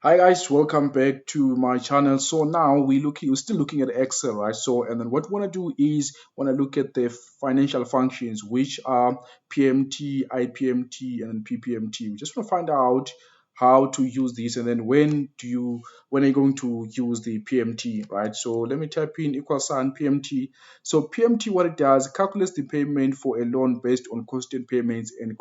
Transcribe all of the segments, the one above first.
Hi guys, welcome back to my channel. So now we're still looking at Excel, right? So and then what we want to do is want to look at the financial functions, which are PMT, IPMT, and PPMT. We just want to find out how to use these, and then when are you going to use the PMT, right? So let me type in equal sign PMT. So PMT, what it does, calculates the payment for a loan based on constant payments and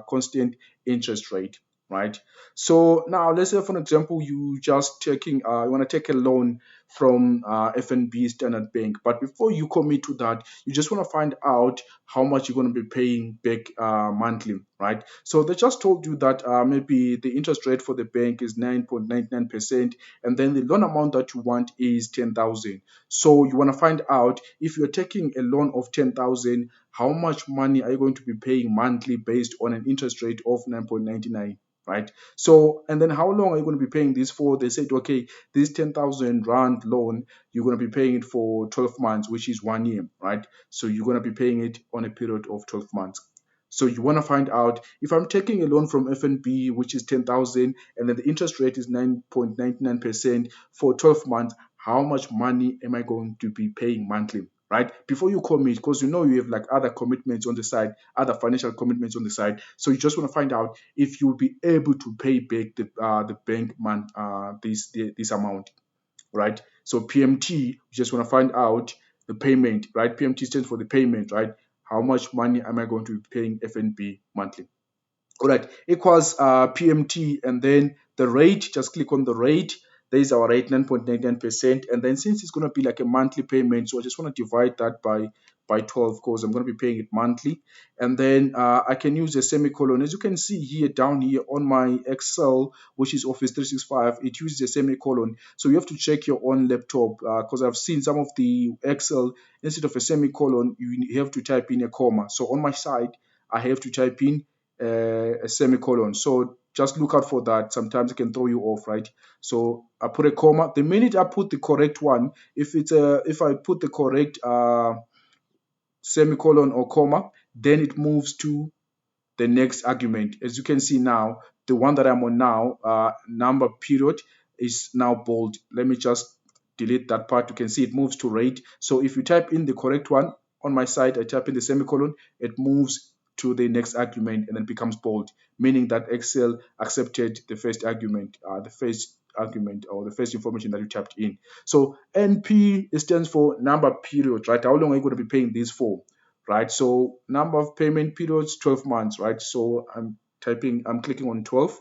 constant interest rate, right? So now let's say, for an example, you want to take a loan from FNB Standard Bank, but before you commit to that, you just want to find out how much you're going to be paying back monthly, right? So they just told you that maybe the interest rate for the bank is 9.99%, and then the loan amount that you want is 10,000. So you want to find out, if you're taking a loan of 10,000, how much money are you going to be paying monthly based on an interest rate of 9.99, right? So, and then how long are you going to be paying this for? They said, okay, this 10,000 rand loan, you're going to be paying it for 12 months, which is 1 year, right? So you're going to be paying it on a period of 12 months. So you want to find out, if I'm taking a loan from FNB, which is 10,000, and then the interest rate is 9.99% for 12 months, how much money am I going to be paying monthly? Right, before you commit, because you know you have like other commitments on the side, other financial commitments on the side. So you just want to find out if you'll be able to pay back the bank this amount, right? So PMT, you just want to find out the payment, right? PMT stands for the payment, right? How much money am I going to be paying FNB monthly? All right, equals PMT, and then the rate, just click on the rate. There is our rate, 9.99%. And then since it's going to be like a monthly payment, so I just want to divide that by 12, because I'm going to be paying it monthly. And then I can use a semicolon. As you can see here, down here on my Excel, which is Office 365, it uses a semicolon. So you have to check your own laptop, because I've seen some of the Excel, instead of a semicolon, you have to type in a comma. So on my side, I have to type in a semicolon. So just look out for that. Sometimes it can throw you off, right? So I put a comma. The minute I put the correct one, if I put the correct semicolon or comma, then it moves to the next argument. As you can see now, the one that I'm on now, number period, is now bold. Let me just delete that part. You can see it moves to rate. So if you type in the correct one on my side, I type in the semicolon, it moves to the next argument and then becomes bold, meaning that Excel accepted the first argument, or the first information that you typed in. So NP stands for number period, right? How long are you going to be paying this for? Right? So number of payment periods, 12 months, right? So I'm clicking on 12,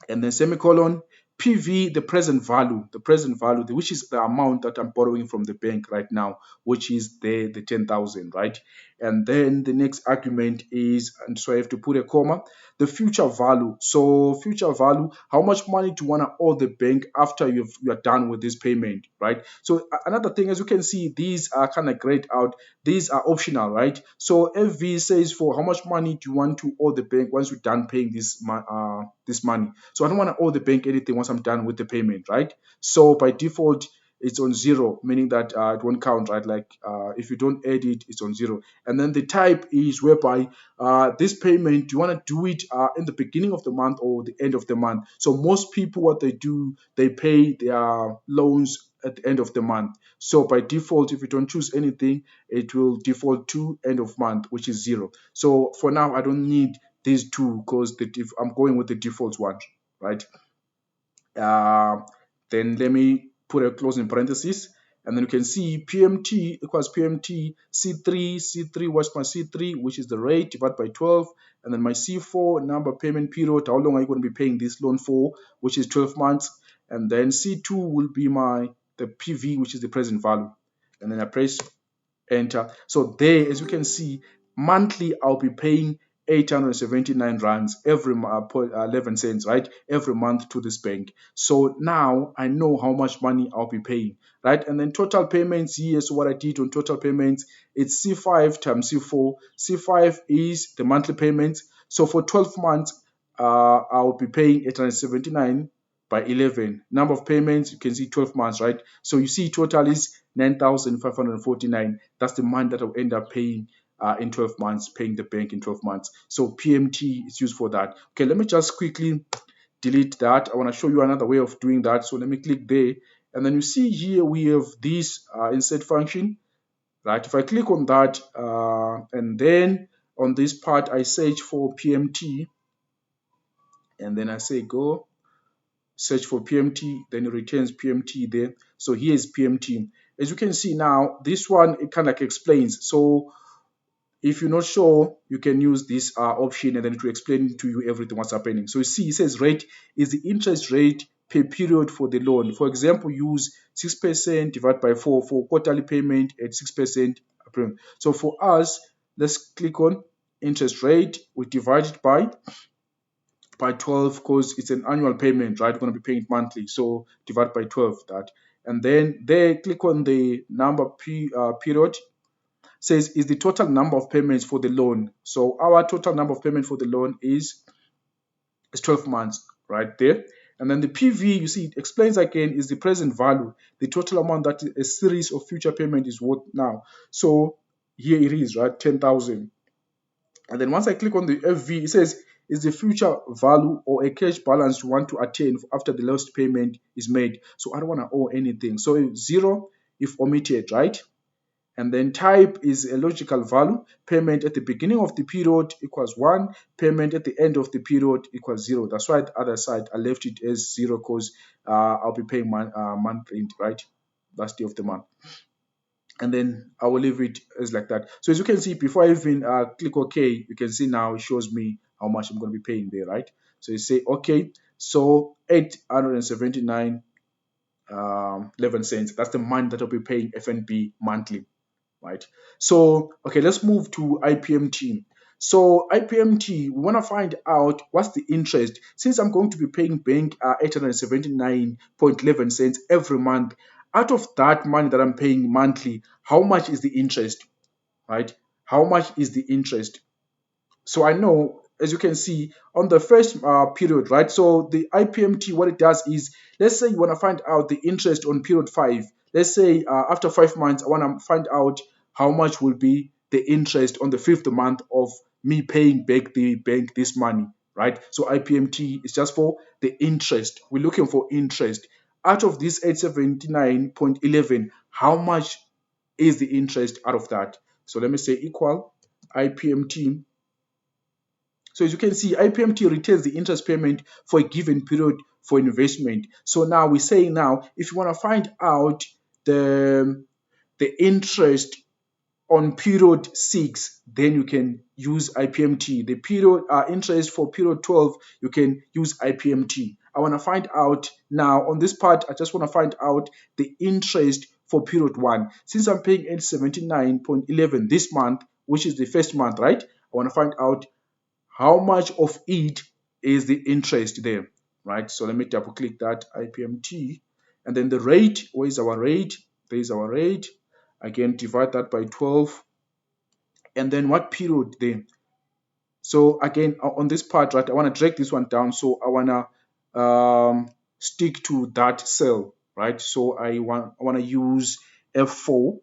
and then semicolon. PV, the present value, which is the amount that I'm borrowing from the bank right now, which is the 10,000, right? And then the next argument is, and so I have to put a comma, the future value. So future value, how much money do you want to owe the bank after you're done with this payment, right? So another thing, as you can see, these are kind of grayed out. These are optional, right? So FV says, for how much money do you want to owe the bank once you're done paying this money. So I don't want to owe the bank anything once I'm done with the payment, right? So by default, it's on zero, meaning that it won't count, right? Like if you don't add it, it's on zero. And then the type is whereby this payment, do you want to do it in the beginning of the month or the end of the month? So most people, what they do, they pay their loans at the end of the month. So by default, if you don't choose anything, it will default to end of month, which is zero. So for now, I don't need these two, because I'm going with the default one, right? Uh, then let me put a closing parenthesis, and then you can see PMT equals PMT C3. What's my C3, which is the rate divided by 12, and then my C4, number payment period, how long are you going to be paying this loan for, which is 12 months, and then C2 will be the PV, which is the present value, and then I press enter. So there, as you can see, monthly I'll be paying 879 rands every 11 cents, right, every month to this bank. So now I know how much money I'll be paying, right? And then total payments here. So what I did on total payments, it's C5 times C4. C5 is the monthly payments. So for 12 months, I'll be paying 879 by 11. Number of payments, you can see 12 months, right? So you see total is 9,549. That's the amount that I'll end up paying in 12 months, paying the bank in 12 months. So PMT is used for that. Okay, let me just quickly delete that. I want to show you another way of doing that. So let me click there. And then you see here we have this insert function, right? If I click on that and then on this part, I search for PMT and then I say go search for PMT, then it returns PMT there. So here is PMT. As you can see now, this one, it kind of like explains. So if you're not sure, you can use this option and then it will explain to you everything what's happening. So you see, it says rate is the interest rate per period for the loan. For example, use 6% divided by 4 for quarterly payment at 6%. So for us, let's click on interest rate. We divide it by 12 because it's an annual payment, right? We're going to be paying monthly. So divide by 12 that. And then there, click on the number period. Says is the total number of payments for the loan. So our total number of payment for the loan is 12 months right there. And then the PV, you see, it explains again is the present value, the total amount that a series of future payment is worth now. So here it is, right? 10,000. And then once I click on the FV, it says is the future value or a cash balance you want to attain after the last payment is made. So I don't want to owe anything. So zero if omitted, right? And then type is a logical value. Payment at the beginning of the period equals 1. Payment at the end of the period equals 0. That's why the other side I left it as 0 because I'll be paying month end, right? Last day of the month. And then I will leave it as like that. So as you can see, before I even click OK, you can see now it shows me how much I'm going to be paying there, right? So you say OK. So 879 11 cents. That's the money that I'll be paying FNB monthly, right? So, okay, let's move to IPMT. So IPMT, we want to find out what's the interest. Since I'm going to be paying bank 879.11 cents every month, out of that money that I'm paying monthly, how much is the interest, right? How much is the interest? So I know, as you can see, on the first period, right? So the IPMT, what it does is, let's say you want to find out the interest on period 5. Let's say after 5 months, I want to find out how much will be the interest on the fifth month of me paying back the bank this money, right? So IPMT is just for the interest. We're looking for interest. Out of this 879.11, how much is the interest out of that? So let me say equal IPMT. So as you can see, IPMT retains the interest payment for a given period for investment. So now we say now, if you want to find out the interest on period 6, then you can use IPMT. The period interest for period 12, you can use IPMT. I want to find out now on this part, I just want to find out the interest for period 1. Since I'm paying 879.11 this month, which is the first month, right? I want to find out how much of it is the interest there, right? So let me double click that IPMT. And then the rate, where is our rate? There is our rate. Again, divide that by 12. And then what period then? So again, on this part, right, I want to drag this one down. So I want to stick to that cell, right? So I want to use F4.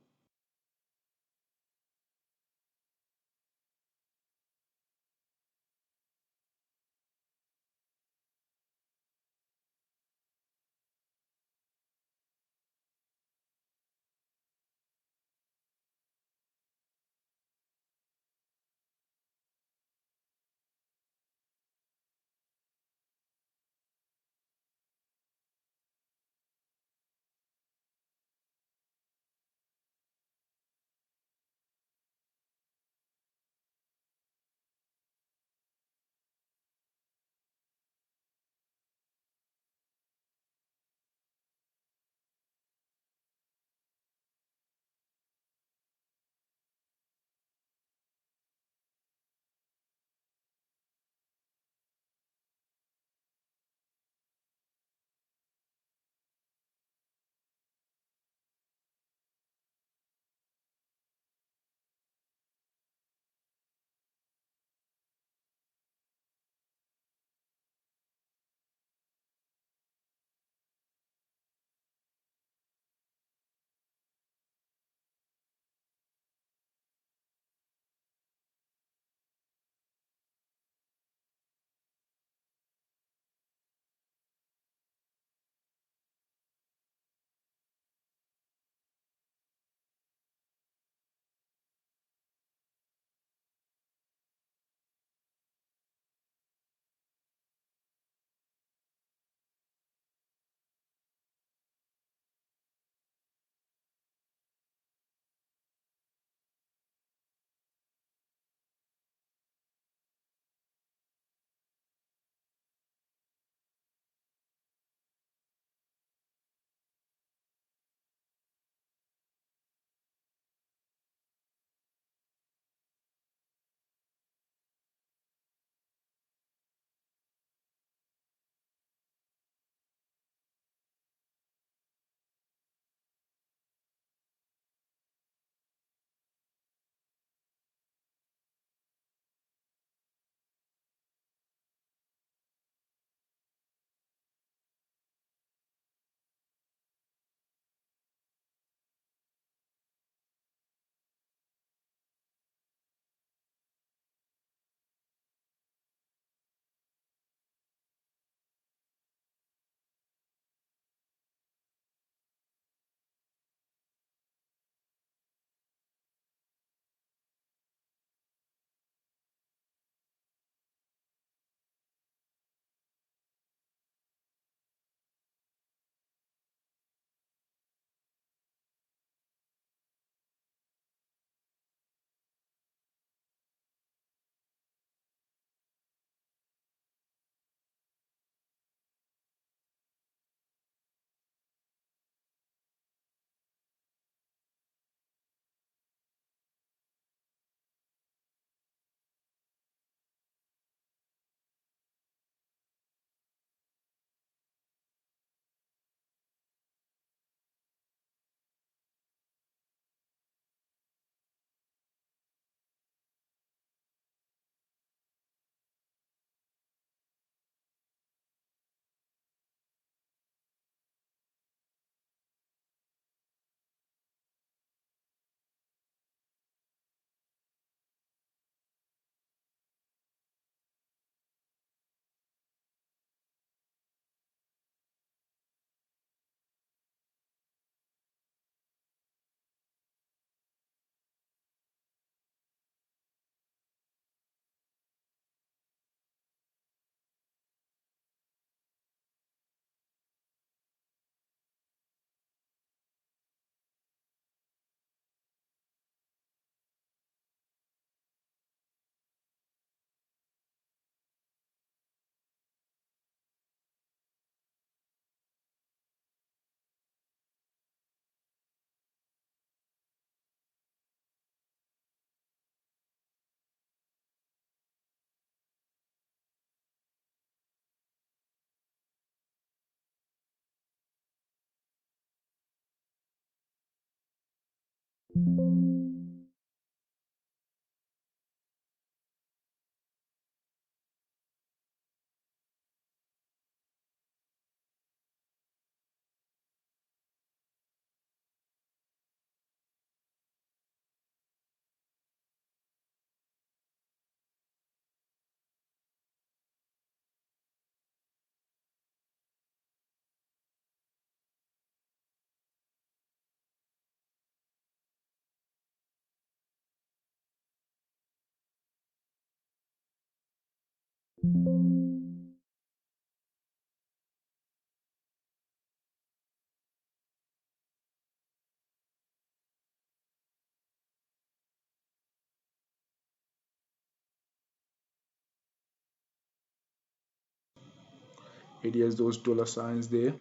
It has those dollar signs there,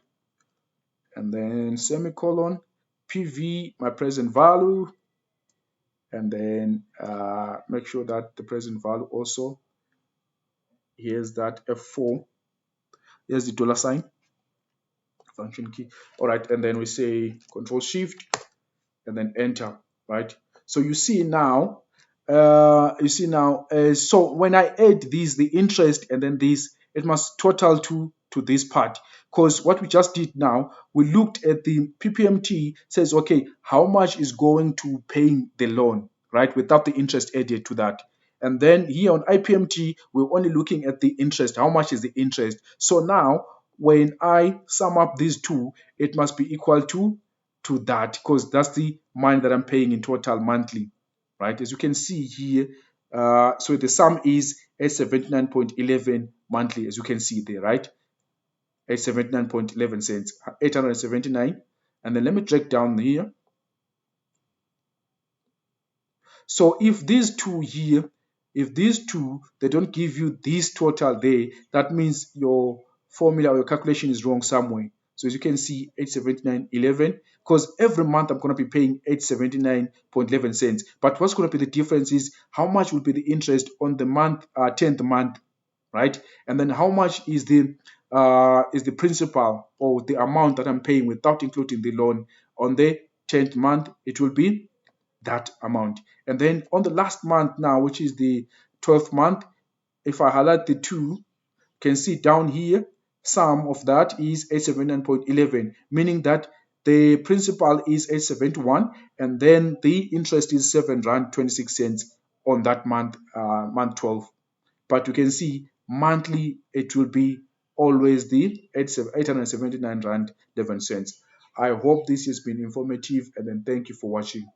and then semicolon, PV, my present value, and then make sure that the present value also, here's that F4, here's the dollar sign, function key. All right, and then we say Control Shift and then enter, right? So so when I add these, the interest and then this, it must total to this part, because what we just did now, we looked at the PPMT, says, okay, how much is going to paying the loan, right, without the interest added to that. And then here on IPMT, we're only looking at the interest. How much is the interest? So now, when I sum up these two, it must be equal to that, because that's the money that I'm paying in total monthly, right? As you can see here, so the sum is 879.11 monthly, as you can see there, right? 879.11 cents, 879. And then let me drag down here. So if these two here, if these two, they don't give you this total there, that means your formula or your calculation is wrong somewhere. So as you can see, 879.11, because every month I'm going to be paying 879.11 cents. But what's going to be the difference is how much will be the interest on the 10th month, right? And then how much is the principal or the amount that I'm paying without including the loan on the 10th month. It will be that amount. And then on the last month now, which is the 12th month, if I highlight the two, you can see down here, sum of that is 879.11, meaning that the principal is 871 and then the interest is 7 rand 26 cents on that month, month 12. But you can see monthly it will be always the 879 rand 11 cents. I hope this has been informative, and then thank you for watching.